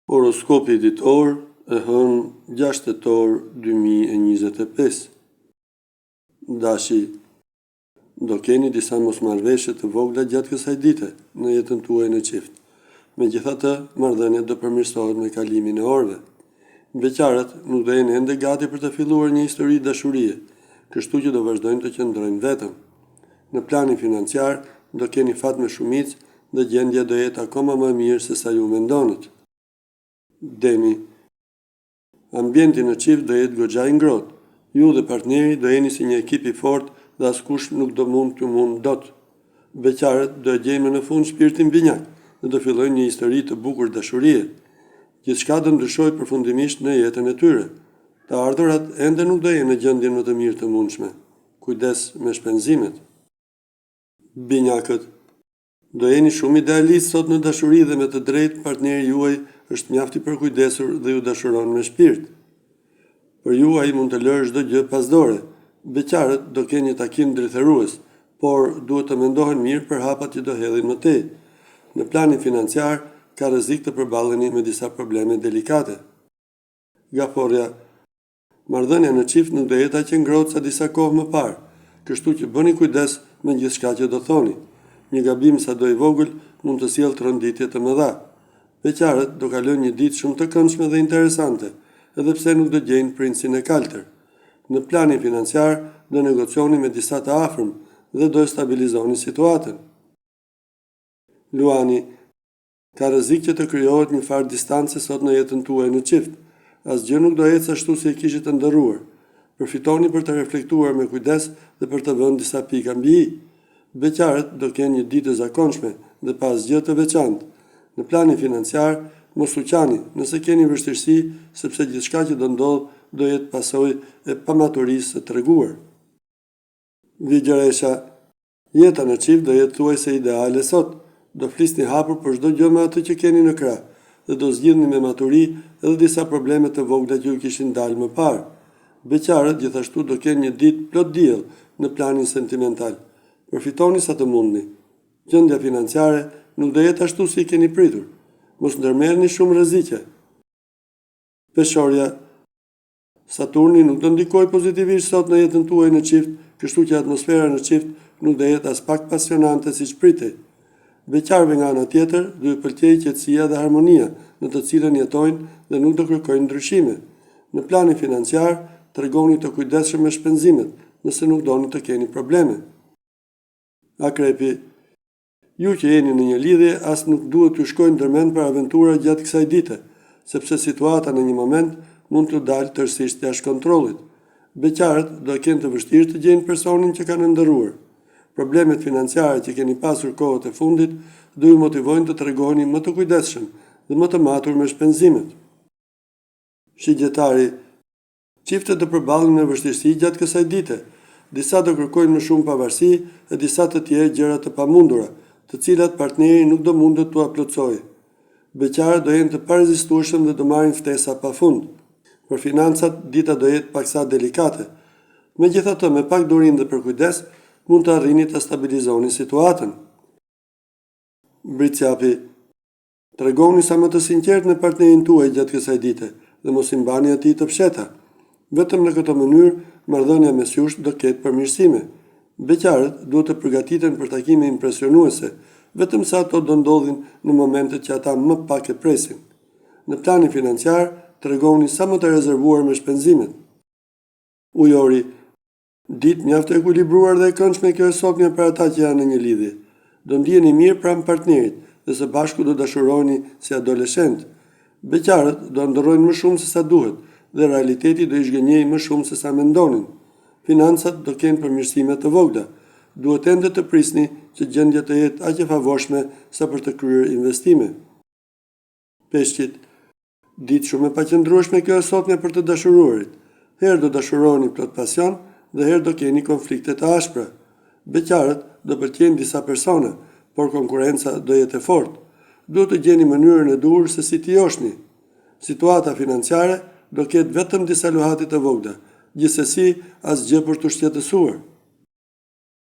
Horoskopi ditor e hënë 6 tetor 2025. Dashi, do keni disa mosmarrëveshje të vogla gjatë kësaj dite në jetën tuaj në çift. Megjithatë, marrëdhëniet do përmirësohet me kalimin e orëve. Beqarët nuk do jenë ende gati për të filluar një histori dashurie, kështu që do vazhdojnë të qëndrojnë vetëm. Në planin financiar do keni fat me shumicë dhe gjendja do jetë akoma më mirë se sa ju mendonët. Demi, ambienti në çift do jetë goxha i ngrohtë. Ju dhe partneri do jeni si një ekip i fortë dhe askush nuk do mund t'ju mund dot. Beqarët do e gjejnë në fund shpirtin binjak dhe do fillojnë një histori të bukur dashurie. Gjithçka do ndryshojë përfundimisht në jetën e tyre. Të ardhurat ende nuk do jenë në gjendjen më të mirë të mundshme. Kujdes me shpenzimet. Binjakët, do jeni shumë idealistë sot në dashuri dhe me të drejtë partneri juaj është mjaft i përkujdesur dhe ju dashuron me shpirt. Për ju ai mund të lërë çdo gjë pas dore. Beqarët do kenë një takim drejtërues, por duhet të mendohen mirë për hapat që do hedhin më tej. Në planin financiar ka rrezik të përballeni me disa probleme delikate. Gaforja, marrëdhënia në çift nuk do jetë aq e ngrohtë sa disa kohë më parë, kështu që bëni kujdes me gjithçka që do thoni. Një gabim sado i vogël mund të sjellë tronditje të mëdha. Beqarët do kalojnë një ditë shumë të këndshme dhe interesante, edhe pse nuk do gjejnë princin e kaltër. Në planin financiar do negocioni me disa të afërm dhe do stabilizoni situatën. Luani, ka rrezik që të krijohet një farë distance sot në jetën tuaj në çift. Asgjë nuk do ecë ashtu si e kishit të ndërruar. Përfitoni për të reflektuar me kujdes dhe për të vënë disa pika mbi i. Beqarët do kenë një ditë të zakonshme dhe pa asgjë të veçantë. Në planin financiar, mos u qani nëse keni vështirësi, sepse gjithçka që do ndodh do jetë pasojë e pamaturisë së treguar. Vigjoresha, jeta në çift do jetë thuajse ideale sot. Do flisni hapur për çdo gjë me atë që keni në krah dhe do zgjidhni me maturi edhe disa probleme të vogla që ju kishin dalë më parë. Beqarët gjithashtu do kenë një ditë plot diell në planin sentimental. Përfitoni sa të mundni. Gjendja financiare nuk do jetë ashtu si keni pritur. Mos ndërmerrni shumë rreziqe. Peshorja, Saturni nuk do ndikojë pozitivisht sot në jetën tuaj në çift, kështu që atmosfera në çift nuk do jetë as pak pasionante siç pritej. Beqarëve nga ana tjetër do ju pëlqejë qetësia dhe harmonia në të cilën jetojnë dhe nuk do kërkojnë ndryshime. Në planin financiar, tregoni të kujdesshëm me shpenzimet, nëse nuk doni të keni probleme. Akrepi, ju që jeni në një lidhje as nuk duhet t'ju shkojnë ndërmend për aventura gjatë kësaj dite, sepse situata në një moment mund t'u dalë tërësisht jashtë kontrollit. Beqarët do kenë të vështirë të gjejnë personin që kanë ndërruar. Problemet financiare që keni pasur kohët e fundit do ju motivojnë të tregoni më të kujdesshëm dhe më të matur me shpenzimet. Shigjetari, çiftet do përballen me vështirësi gjatë kësaj dite. Disa do kërkojnë më shumë pavarësi e disa të tjerë gjëra të pamundura, të cilat partneri nuk do mundet t'u plotësojë. Beqarët do jenë të parezistueshëm dhe do marrin ftesa pafund. Për financat, dita do jetë paksa delikate. Megjithatë, me pak durim dhe përkujdes, mund të arrini të stabilizoni situatën. Britsjapi, tregoni sa më të sinqert me partnerin tuaj gjatë kësaj dite dhe mos i mbani atij të fsheta. Vetëm në këtë mënyrë, marrëdhënia mes jush do ketë përmirësime. Beqarët duhet të përgatiten për takime impresionuese, vetëm sa ato do ndodhin në momentet që ata më pak e presin. Në planin financiar, tregoni sa më të rezervuar me shpenzimet. Ujori, ditë mjaft e ekuilibruar dhe e këndshme kjo e sotme për ata që janë në një lidhje. Do ndiheni mirë pranë partnerit dhe së bashku do dashuroheni si adoleshent. Beqarët do ndërrojnë më shumë se sa duhet dhe realiteti do i zhgënjejë më shumë se sa mendonin. Financat do kenë përmirësime të vogla. Duhet ende të prisni që gjendja të jetë aq e favorshme sa për të kryer investime. Peshqit, ditë shumë e paqëndrueshme kjo e sotme për të dashuruarit. Herë do dashuroheni plot pasion dhe herë do keni konflikte të ashpra. Beqarët do pëlqejnë disa persona, por konkurenca do jetë e fortë. Duhet të gjeni mënyrën e duhur se si t'i joshni. Situata financiare do ketë vetëm disa luhati të vogla, gjithsesi asgjë për t'u shqetësuar.